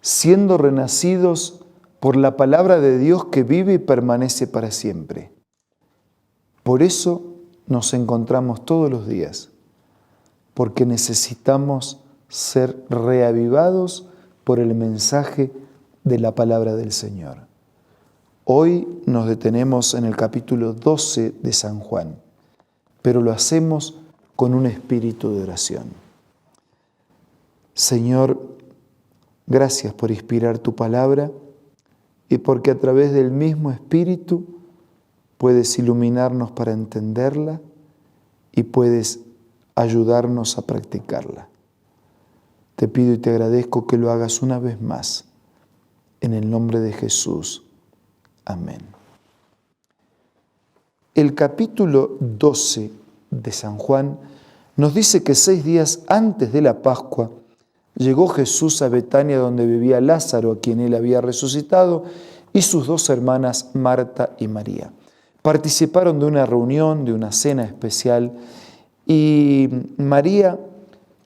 siendo renacidos por la palabra de Dios que vive y permanece para siempre. Por eso nos encontramos todos los días, porque necesitamos ser reavivados por el mensaje de la palabra del Señor. Hoy nos detenemos en el capítulo 12 de San Juan, pero lo hacemos con un espíritu de oración. Señor, gracias por inspirar tu palabra y porque a través del mismo Espíritu puedes iluminarnos para entenderla y puedes ayudarnos a practicarla. Te pido y te agradezco que lo hagas una vez más. En el nombre de Jesús. Amén. El capítulo 12 de San Juan nos dice que 6 días antes de la Pascua llegó Jesús a Betania, donde vivía Lázaro, a quien él había resucitado, y sus 2 hermanas, Marta y María. Participaron de una reunión, de una cena especial, y María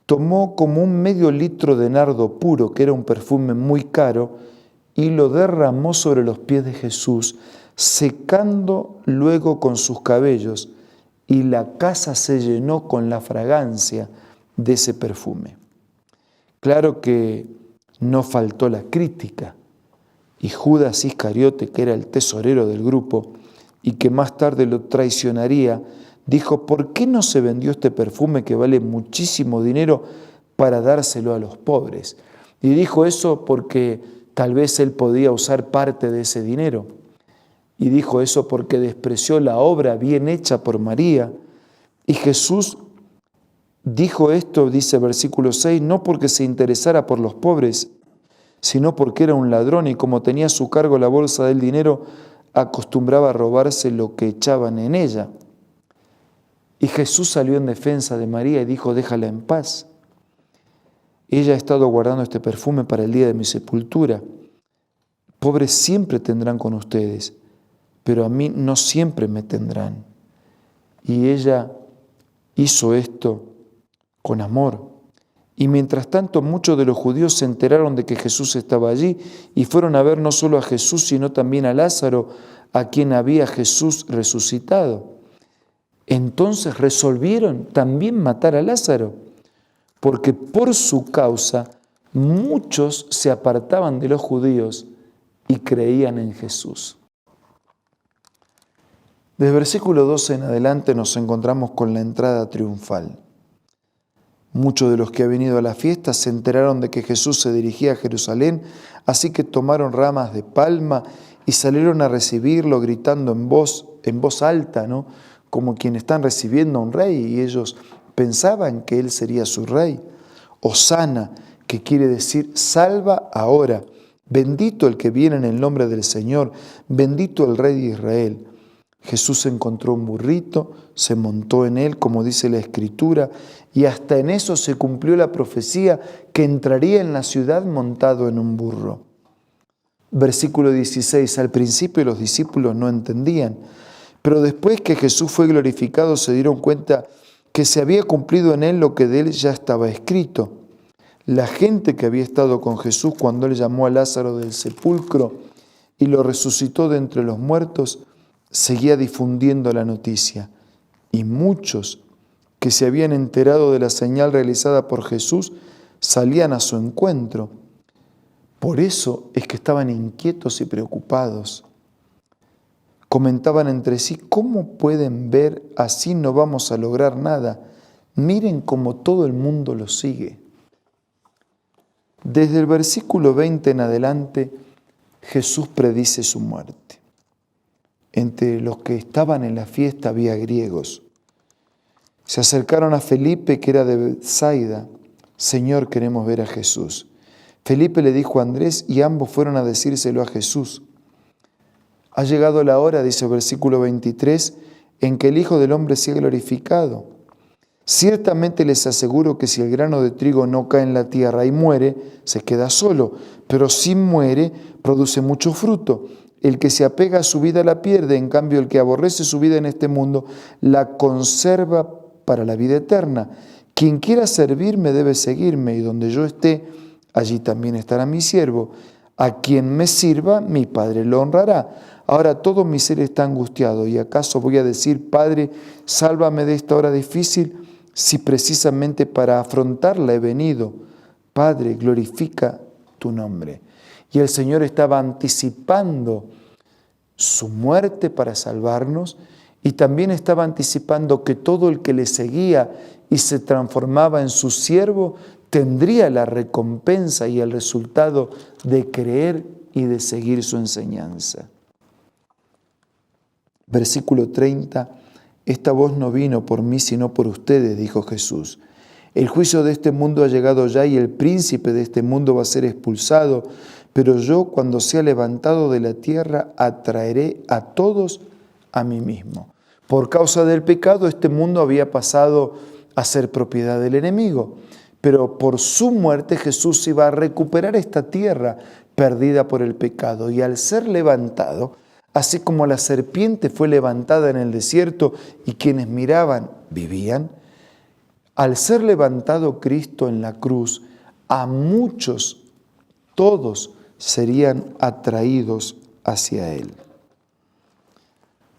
tomó como un medio litro de nardo puro, que era un perfume muy caro, y lo derramó sobre los pies de Jesús, secando luego con sus cabellos, y la casa se llenó con la fragancia de ese perfume. Claro que no faltó la crítica, y Judas Iscariote, que era el tesorero del grupo y que más tarde lo traicionaría, dijo: ¿por qué no se vendió este perfume que vale muchísimo dinero para dárselo a los pobres? Y dijo eso porque tal vez él podía usar parte de ese dinero. Y dijo eso porque despreció la obra bien hecha por María. Y Jesús dijo esto, dice versículo 6, no porque se interesara por los pobres, sino porque era un ladrón y como tenía a su cargo la bolsa del dinero, acostumbraba a robarse lo que echaban en ella. Y Jesús salió en defensa de María y dijo: déjala en paz. Ella ha estado guardando este perfume para el día de mi sepultura. Pobres siempre tendrán con ustedes, pero a mí no siempre me tendrán. Y ella hizo esto con amor. Y mientras tanto, muchos de los judíos se enteraron de que Jesús estaba allí y fueron a ver no solo a Jesús, sino también a Lázaro, a quien había Jesús resucitado. Entonces resolvieron también matar a Lázaro, porque por su causa muchos se apartaban de los judíos y creían en Jesús. Desde versículo 12 en adelante nos encontramos con la entrada triunfal. Muchos de los que habían venido a la fiesta se enteraron de que Jesús se dirigía a Jerusalén, así que tomaron ramas de palma y salieron a recibirlo gritando en voz alta, ¿no? Como quienes están recibiendo a un rey, y ellos pensaban que él sería su rey. Hosana, que quiere decir salva ahora. Bendito el que viene en el nombre del Señor, bendito el Rey de Israel. Jesús encontró un burrito, se montó en él, como dice la Escritura, y hasta en eso se cumplió la profecía que entraría en la ciudad montado en un burro. Versículo 16, al principio los discípulos no entendían, pero después que Jesús fue glorificado se dieron cuenta que se había cumplido en él lo que de él ya estaba escrito. La gente que había estado con Jesús cuando él llamó a Lázaro del sepulcro y lo resucitó de entre los muertos, seguía difundiendo la noticia, y muchos que se habían enterado de la señal realizada por Jesús salían a su encuentro. Por eso es que estaban inquietos y preocupados. Comentaban entre sí: ¿cómo pueden ver? Así no vamos a lograr nada. Miren cómo todo el mundo lo sigue. Desde el versículo 20 en adelante, Jesús predice su muerte. Entre los que estaban en la fiesta había griegos. Se acercaron a Felipe, que era de Betsaida. Señor, queremos ver a Jesús. Felipe le dijo a Andrés y ambos fueron a decírselo a Jesús. Ha llegado la hora, dice el versículo 23, en que el Hijo del Hombre sea glorificado. Ciertamente les aseguro que si el grano de trigo no cae en la tierra y muere, se queda solo, pero si muere, produce mucho fruto. El que se apega a su vida la pierde, en cambio el que aborrece su vida en este mundo la conserva para la vida eterna. Quien quiera servirme debe seguirme, y donde yo esté, allí también estará mi siervo. A quien me sirva, mi Padre lo honrará. Ahora todo mi ser está angustiado, ¿y acaso voy a decir, Padre, sálvame de esta hora difícil, si precisamente para afrontarla he venido? Padre, glorifica tu nombre. Y el Señor estaba anticipando su muerte para salvarnos, y también estaba anticipando que todo el que le seguía y se transformaba en su siervo tendría la recompensa y el resultado de creer y de seguir su enseñanza. Versículo 30, esta voz no vino por mí sino por ustedes, dijo Jesús. El juicio de este mundo ha llegado ya y el príncipe de este mundo va a ser expulsado, pero yo cuando sea levantado de la tierra atraeré a todos a mí mismo. Por causa del pecado este mundo había pasado a ser propiedad del enemigo, pero por su muerte Jesús iba a recuperar esta tierra perdida por el pecado, y al ser levantado, así como la serpiente fue levantada en el desierto y quienes miraban vivían, al ser levantado Cristo en la cruz, a muchos, todos serían atraídos hacia Él.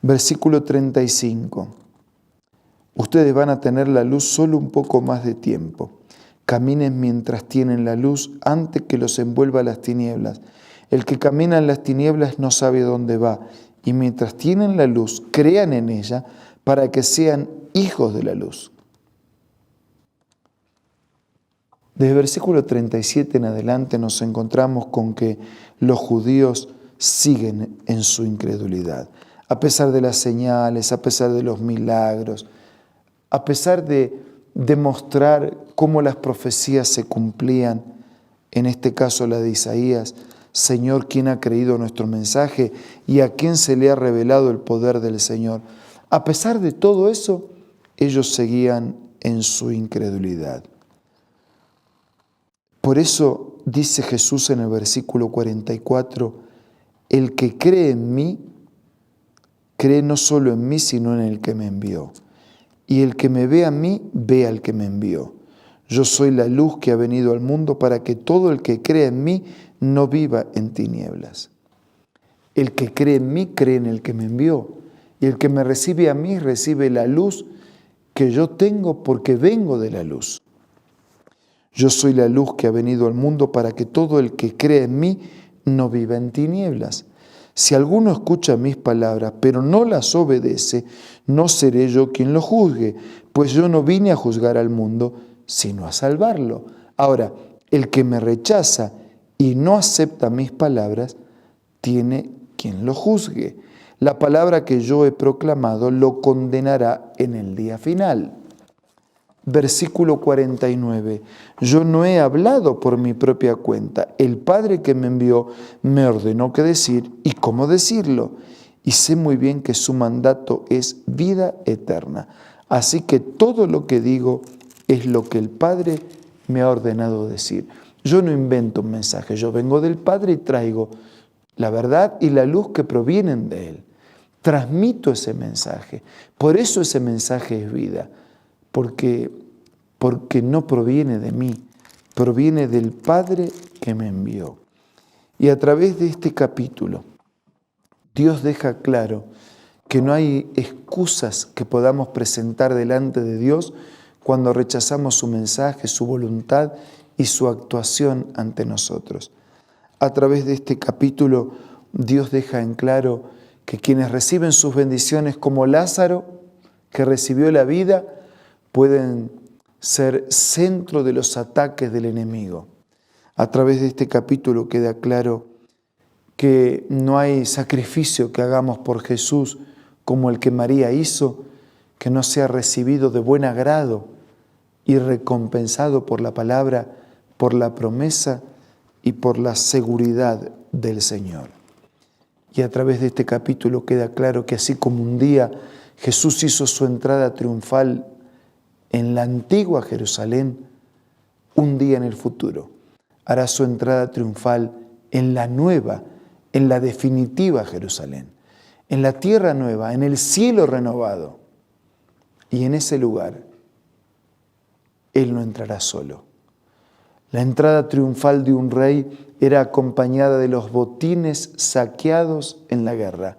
Versículo 35. Ustedes van a tener la luz solo un poco más de tiempo. Caminen mientras tienen la luz antes que los envuelva las tinieblas. El que camina en las tinieblas no sabe dónde va, y mientras tienen la luz, crean en ella para que sean hijos de la luz. Desde el versículo 37 en adelante nos encontramos con que los judíos siguen en su incredulidad. A pesar de las señales, a pesar de los milagros, a pesar de demostrar cómo las profecías se cumplían, en este caso la de Isaías, Señor, ¿quién ha creído nuestro mensaje y a quién se le ha revelado el poder del Señor? A pesar de todo eso, ellos seguían en su incredulidad. Por eso dice Jesús en el versículo 44, el que cree en mí, cree no solo en mí, sino en el que me envió. Y el que me ve a mí, ve al que me envió. Yo soy la luz que ha venido al mundo para que todo el que cree en mí no viva en tinieblas. El que cree en mí, cree en el que me envió. Y el que me recibe a mí, recibe la luz que yo tengo porque vengo de la luz. Yo soy la luz que ha venido al mundo para que todo el que cree en mí no viva en tinieblas. Si alguno escucha mis palabras, pero no las obedece, no seré yo quien lo juzgue, pues yo no vine a juzgar al mundo, sino a salvarlo. Ahora, el que me rechaza y no acepta mis palabras, tiene quien lo juzgue. La palabra que yo he proclamado lo condenará en el día final. Versículo 49. Yo no he hablado por mi propia cuenta. El Padre que me envió me ordenó qué decir y cómo decirlo. Y sé muy bien que su mandato es vida eterna. Así que todo lo que digo es lo que el Padre me ha ordenado decir. Yo no invento un mensaje. Yo vengo del Padre y traigo la verdad y la luz que provienen de Él. Transmito ese mensaje. Por eso ese mensaje es vida. Porque no proviene de mí, proviene del Padre que me envió. Y a través de este capítulo, Dios deja claro que no hay excusas que podamos presentar delante de Dios cuando rechazamos su mensaje, su voluntad y su actuación ante nosotros. A través de este capítulo, Dios deja en claro que quienes reciben sus bendiciones como Lázaro, que recibió la vida, pueden ser centro de los ataques del enemigo. A través de este capítulo queda claro que no hay sacrificio que hagamos por Jesús como el que María hizo, que no sea recibido de buen agrado y recompensado por la palabra, por la promesa y por la seguridad del Señor. Y a través de este capítulo queda claro que así como un día Jesús hizo su entrada triunfal en la antigua Jerusalén, un día en el futuro hará su entrada triunfal en la nueva, en la definitiva Jerusalén, en la tierra nueva, en el cielo renovado. Y en ese lugar Él no entrará solo. La entrada triunfal de un rey era acompañada de los botines saqueados en la guerra.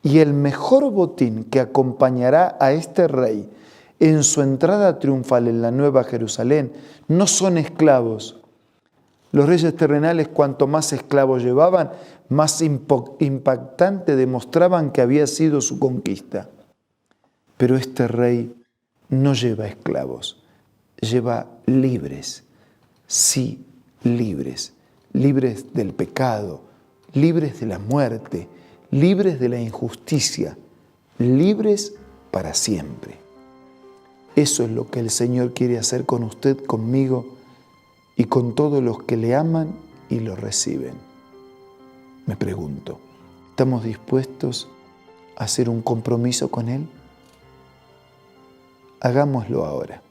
Y el mejor botín que acompañará a este rey en su entrada triunfal en la Nueva Jerusalén no son esclavos. Los reyes terrenales, cuanto más esclavos llevaban, más impactante demostraban que había sido su conquista. Pero este rey no lleva esclavos, lleva libres. Sí, libres. Libres del pecado, libres de la muerte, libres de la injusticia, libres para siempre. Eso es lo que el Señor quiere hacer con usted, conmigo y con todos los que le aman y lo reciben. Me pregunto, ¿estamos dispuestos a hacer un compromiso con Él? Hagámoslo ahora.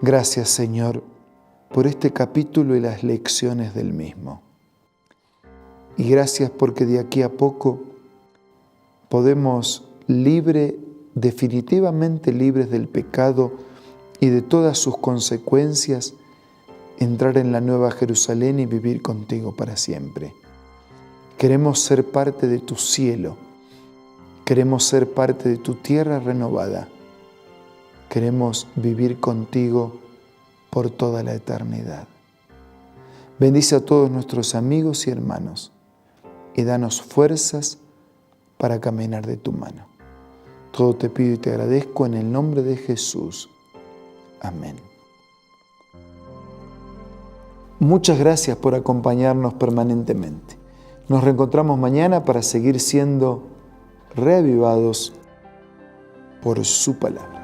Gracias, Señor, por este capítulo y las lecciones del mismo. Y gracias porque de aquí a poco podemos definitivamente libres del pecado y de todas sus consecuencias, entrar en la Nueva Jerusalén y vivir contigo para siempre. Queremos ser parte de tu cielo, queremos ser parte de tu tierra renovada. Queremos vivir contigo por toda la eternidad. Bendice a todos nuestros amigos y hermanos y danos fuerzas para caminar de tu mano. Todo te pido y te agradezco en el nombre de Jesús. Amén. Muchas gracias por acompañarnos permanentemente. Nos reencontramos mañana para seguir siendo reavivados por su palabra.